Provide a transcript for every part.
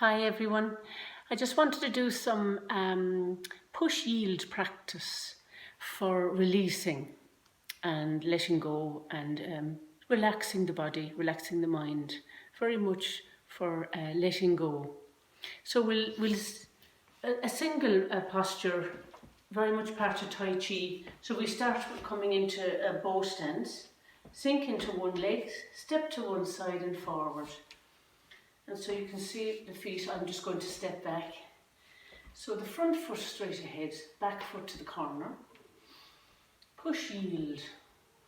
Hi everyone. I just wanted to do some push yield practice for releasing and letting go and relaxing the body, relaxing the mind, very much for letting go. So a single posture, very much part of Tai Chi. So we start with coming into a bow stance, sink into one leg, step to one side and forward. And so you can see the feet, I'm just going to step back. So the front foot straight ahead, back foot to the corner. Push yield.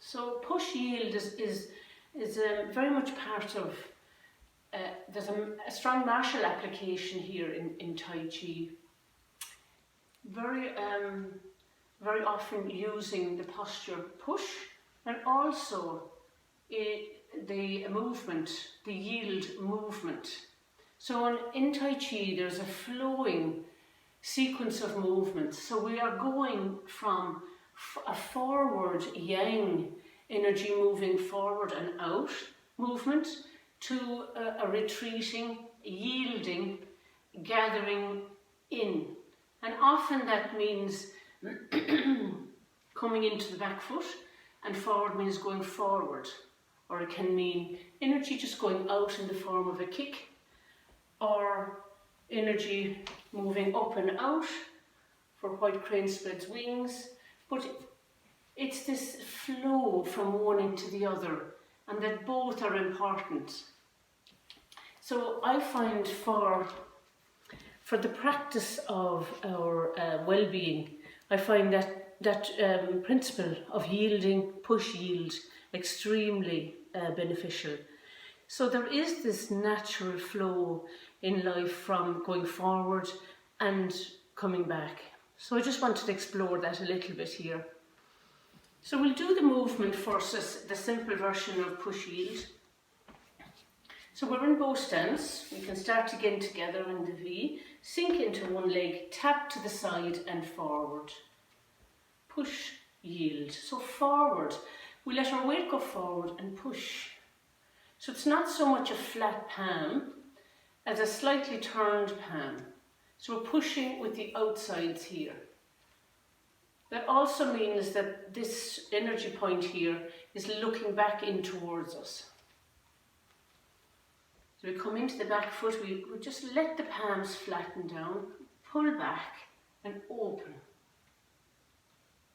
So push yield is very much part of, there's a strong martial application here in Tai Chi. Very often using the posture push and also the movement, the yield movement. So in Tai Chi there's a flowing sequence of movements. So we are going from a forward yang energy moving forward and out movement to a retreating, yielding, gathering in. And often that means coming into the back foot, and forward means going forward. Or it can mean energy just going out in the form of a kick, or energy moving up and out for white crane spreads wings. But it's this flow from one into the other, and that both are important. So I find for the practice of our well-being, I find that principle of yielding, push yield, extremely beneficial. So there is this natural flow in life from going forward and coming back. So I just wanted to explore that a little bit here. So we'll do the movement first as the simple version of push yield. So we're in bow stance. We can start again together in the V. Sink into one leg, tap to the side and forward. Push, yield. So forward. We let our weight go forward and push. So it's not so much a flat palm as a slightly turned palm. So we're pushing with the outsides here. That also means that this energy point here is looking back in towards us. So we come into the back foot, we just let the palms flatten down, pull back and open.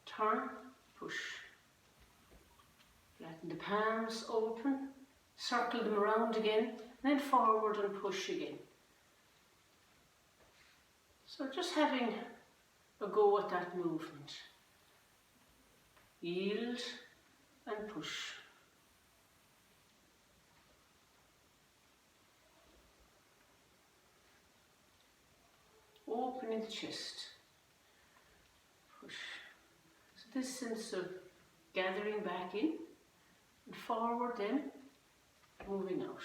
Turn, push. Flatten the palms, open, circle them around again, then forward and push again. So just having a go at that movement. Yield and push. Open in the chest. Push. So this sense of gathering back in and forward, then moving out.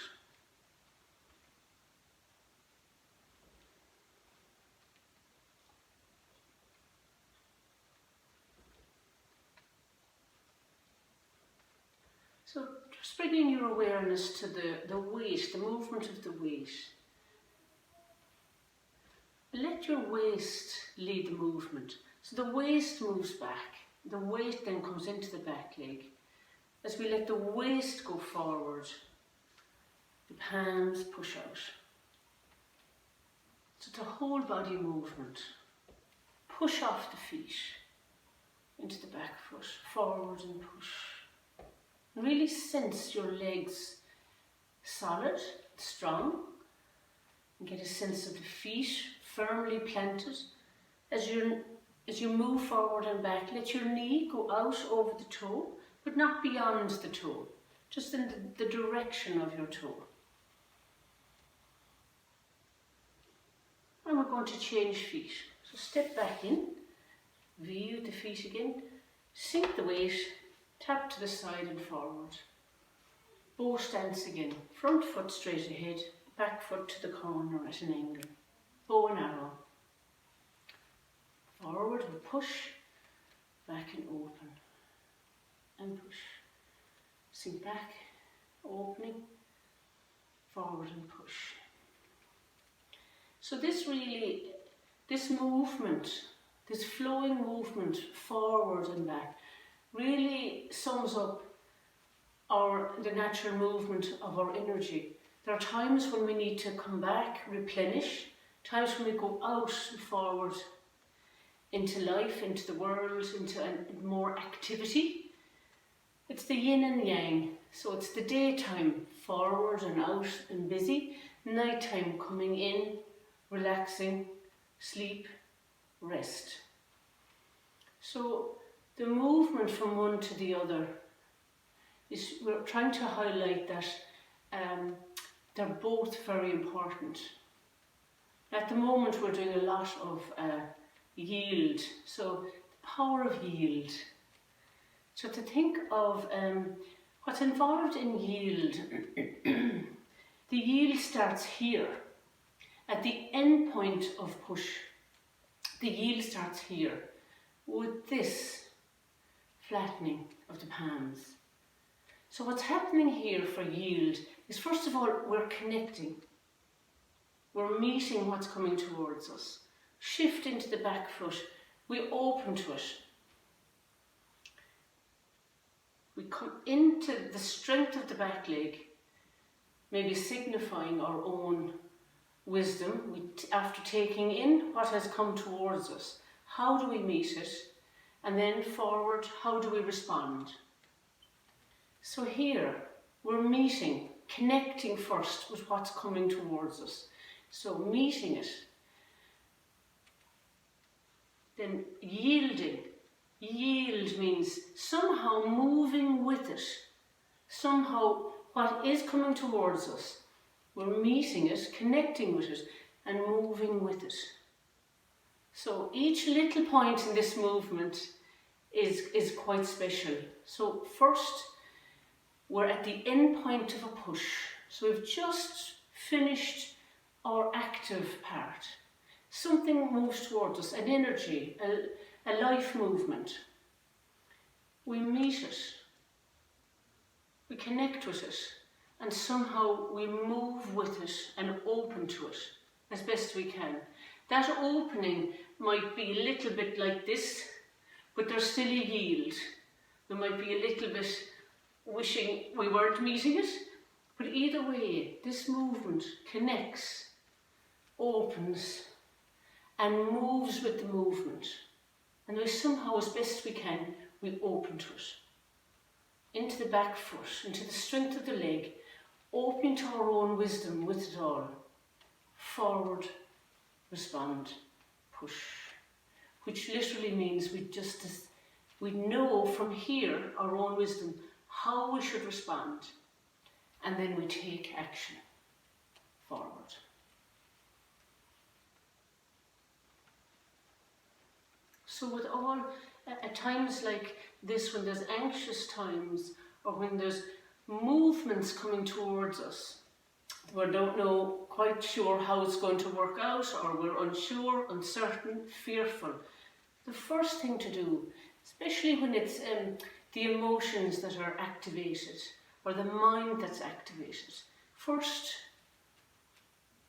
So just bringing your awareness to the weight, the movement of the weight. Let your waist lead the movement. So the waist moves back. The weight then comes into the back leg. As we let the waist go forward, the palms push out. So it's a whole body movement. Push off the feet into the back foot, forward and push. And really sense your legs solid, strong, and get a sense of the feet firmly planted. As you move forward and back, let your knee go out over the toe, but not beyond the toe, just in the direction of your toe. And we're going to change feet. So step back in, V with the feet again, sink the weight, tap to the side and forward. Bow stance again, front foot straight ahead, back foot to the corner at an angle. Bow and arrow. Forward we push, back and open. And push. Sink back, opening, forward and push. So this movement, this flowing movement forward and back, really sums up the natural movement of our energy. There are times when we need to come back, replenish, times when we go out and forward into life, into the world, into more activity. It's the yin and yang. So it's the daytime, forward and out and busy. Nighttime, coming in, relaxing, sleep, rest. So the movement from one to the other is, we're trying to highlight that they're both very important. At the moment we're doing a lot of yield, so the power of yield. So to think of what's involved in yield, the yield starts here, at the end point of push. The yield starts here, with this flattening of the palms. So what's happening here for yield is, first of all, we're connecting. We're meeting what's coming towards us. Shift into the back foot. We open to it. We come into the strength of the back leg, maybe signifying our own wisdom. After taking in what has come towards us, how do we meet it? And then forward, how do we respond? So here, we're meeting, connecting first with what's coming towards us. So meeting it. Then yielding. Yield means somehow moving with it. Somehow what is coming towards us, we're meeting it, connecting with it, and moving with it. So each little point in this movement is quite special. So first, we're at the end point of a push. So we've just finished our active part. Something moves towards us, an energy, a life movement. We meet it, we connect with it, and somehow we move with it and open to it as best we can. That opening might be a little bit like this, but there's still a yield. There might be a little bit wishing we weren't meeting it, but either way, this movement connects, opens, and moves with the movement. And we somehow, as best we can, we open to it. Into the back foot, into the strength of the leg, opening to our own wisdom with it all. Forward, respond, push. Which literally means we know from here, our own wisdom, how we should respond. And then we take action forward. So with all, at times like this, when there's anxious times, or when there's movements coming towards us, we don't know, quite sure how it's going to work out, or we're unsure, uncertain, fearful. The first thing to do, especially when it's the emotions that are activated, or the mind that's activated, first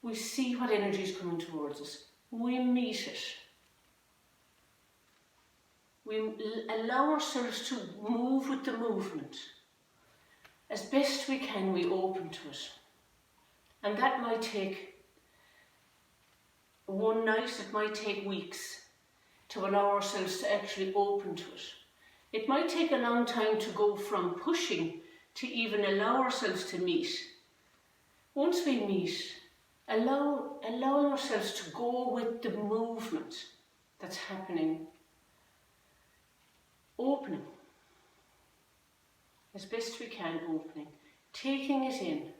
we see what energy is coming towards us. We meet it. We allow ourselves to move with the movement. As best we can, we open to it. And that might take one night, it might take weeks to allow ourselves to actually open to it. It might take a long time to go from pushing to even allow ourselves to meet. Once we meet, allowing ourselves to go with the movement that's happening. Opening, as best we can, opening, taking it in,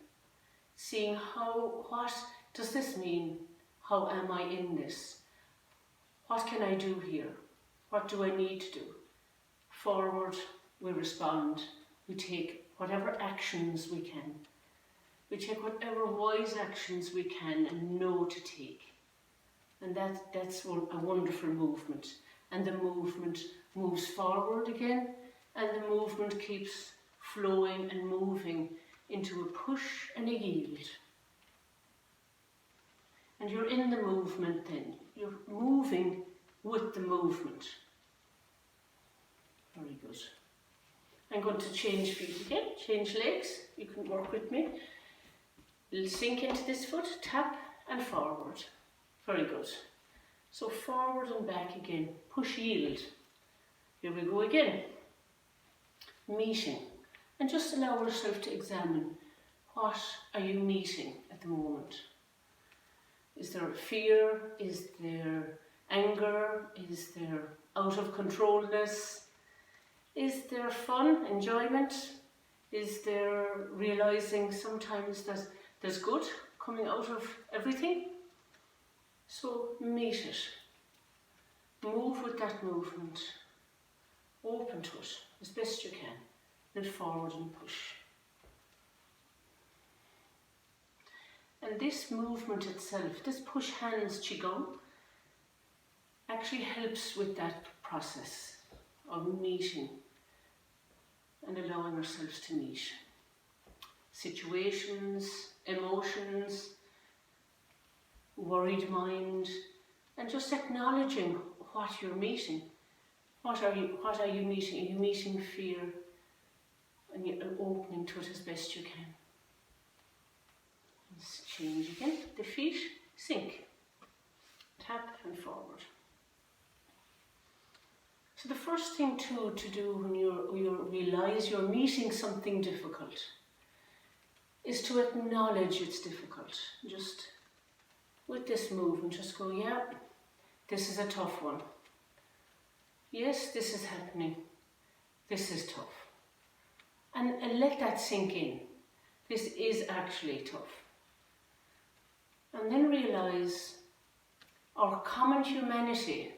seeing what does this mean? How am I in this? What can I do here? What do I need to do? Forward, we respond, we take whatever actions we can. We take whatever wise actions we can and know to take. And that's a wonderful movement. And the movement moves forward again, and the movement keeps flowing and moving into a push and a yield. And you're in the movement then. You're moving with the movement. Very good. I'm going to change feet again, change legs. You can work with me. You'll sink into this foot, tap and forward. Very good. So forward and back again. Push, yield. Here we go again. Meeting. And just allow yourself to examine, what are you meeting at the moment? Is there fear? Is there anger? Is there out of controlness? Is there fun, enjoyment? Is there realizing sometimes that there's good coming out of everything? So meet it. Move with that movement. Open to it as best you can. Then forward and push. And this movement itself, this push hands qigong, actually helps with that process of meeting and allowing ourselves to meet situations, emotions, worried mind, and just acknowledging what you're meeting. What are you meeting? Are you meeting fear? And you're opening to it as best you can. Let's change again. The feet sink. Tap and forward. So the first thing to do when you realise you're meeting something difficult is to acknowledge it's difficult. Just with this movement, just go, yeah, this is a tough one. Yes, this is happening. This is tough. And let that sink in. This is actually tough. And then realise our common humanity,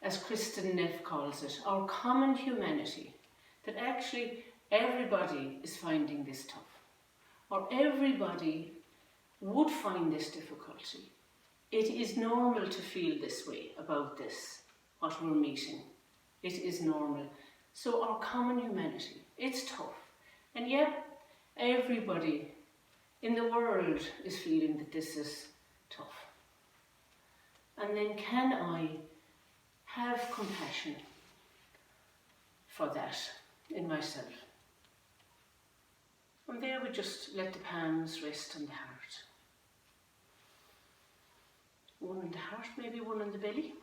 as Kristen Neff calls it, our common humanity, that actually everybody is finding this tough, or everybody would find this difficulty. It is normal to feel this way about this, what we're meeting. It is normal. So our common humanity, it's tough. And yet, everybody in the world is feeling that this is tough. And then can I have compassion for that in myself? And there we just let the palms rest on the heart. One in the heart, maybe one on the belly.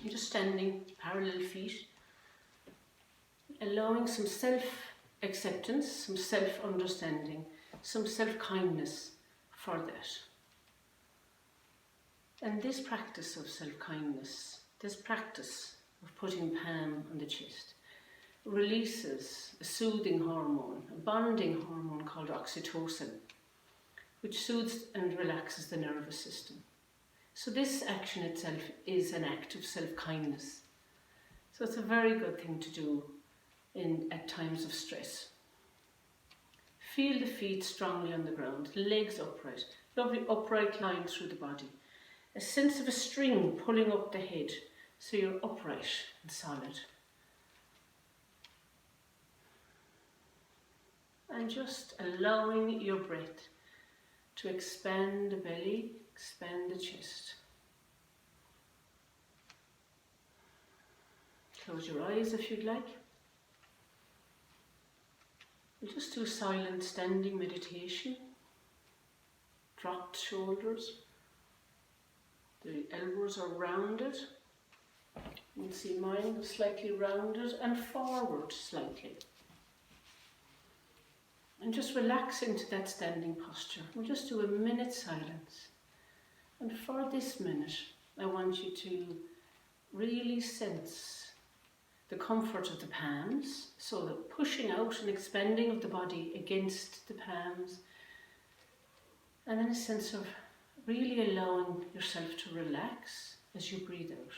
I'm just standing, parallel feet, allowing some self-acceptance, some self-understanding, some self-kindness for that. And this practice of self-kindness, this practice of putting palm on the chest, releases a soothing hormone, a bonding hormone called oxytocin, which soothes and relaxes the nervous system. So this action itself is an act of self-kindness. So it's a very good thing to do at times of stress. Feel the feet strongly on the ground, legs upright, lovely upright line through the body. A sense of a string pulling up the head, so you're upright and solid. And just allowing your breath to expand the belly, expand the chest. Close your eyes if you'd like. We'll just do silent standing meditation. Dropped shoulders. The elbows are rounded. You can see mine slightly rounded and forward slightly. And just relax into that standing posture. We'll just do a minute silence. And for this minute, I want you to really sense the comfort of the palms, so the pushing out and expanding of the body against the palms, and then a sense of really allowing yourself to relax as you breathe out.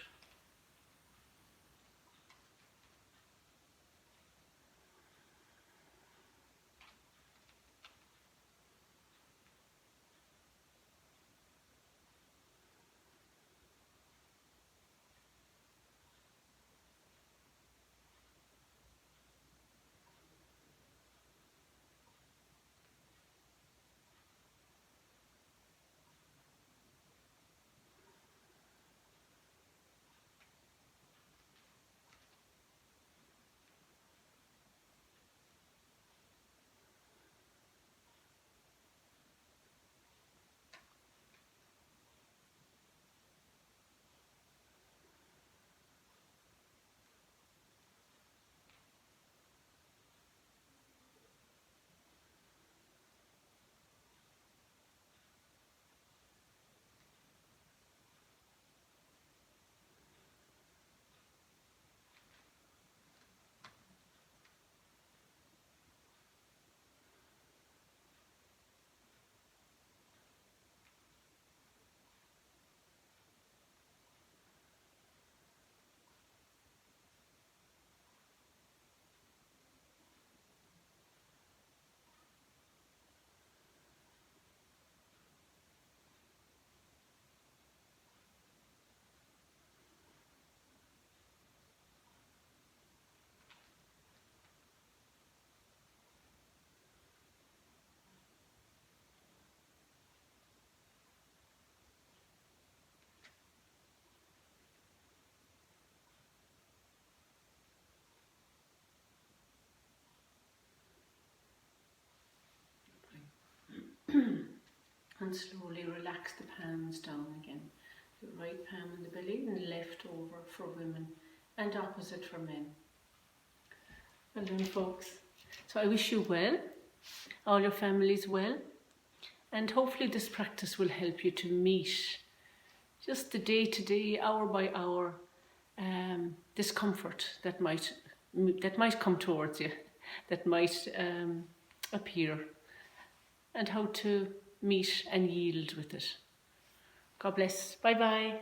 and slowly relax the palms down again. The right palm on the belly and left over for women and opposite for men. Well done, folks. So I wish you well, all your families well, and hopefully this practice will help you to meet just the day-to-day, hour by hour discomfort that might come towards you, that might appear, and how to meet and yield with it. God bless. Bye bye.